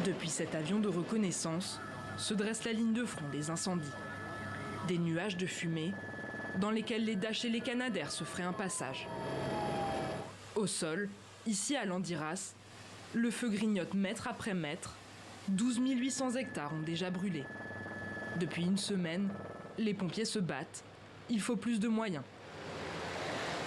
Depuis cet avion de reconnaissance, se dresse la ligne de front des incendies. Des nuages de fumée dans lesquels les Dash et les Canadair se feraient un passage. Au sol, ici à Landiras, le feu grignote mètre après mètre. 12 800 hectares ont déjà brûlé. Depuis une semaine, les pompiers se battent. Il faut plus de moyens.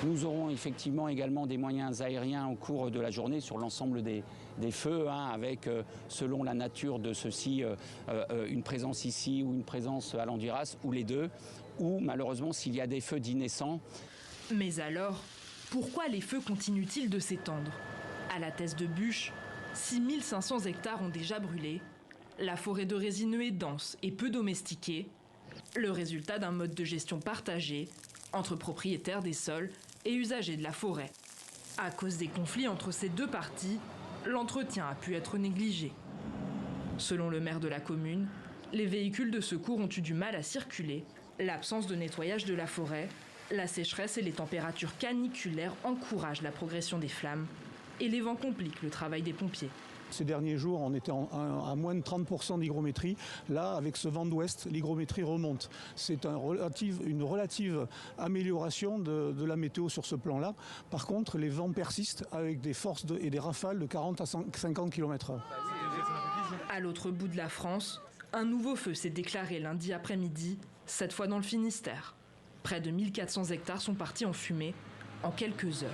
Nous aurons effectivement également des moyens aériens au cours de la journée sur l'ensemble des feux, avec, selon la nature de ceux-ci, une présence ici ou une présence à Landiras, ou les deux, ou malheureusement s'il y a des feux dits naissants. Mais alors, pourquoi les feux continuent-ils de s'étendre? À la Thèse de Buch, 6 500 hectares ont déjà brûlé. La forêt de résineux est dense et peu domestiquée, le résultat d'un mode de gestion partagé entre propriétaires des sols et usagers de la forêt. À cause des conflits entre ces deux parties, l'entretien a pu être négligé. Selon le maire de la commune, les véhicules de secours ont eu du mal à circuler, l'absence de nettoyage de la forêt, la sécheresse et les températures caniculaires encouragent la progression des flammes et les vents compliquent le travail des pompiers. Ces derniers jours, on était à moins de 30% d'hygrométrie. Là, avec ce vent d'ouest, l'hygrométrie remonte. C'est une relative amélioration de la météo sur ce plan-là. Par contre, les vents persistent avec des forces et des rafales de 40 à 50 km/h. À l'autre bout de la France, un nouveau feu s'est déclaré lundi après-midi, cette fois dans le Finistère. Près de 1400 hectares sont partis en fumée en quelques heures.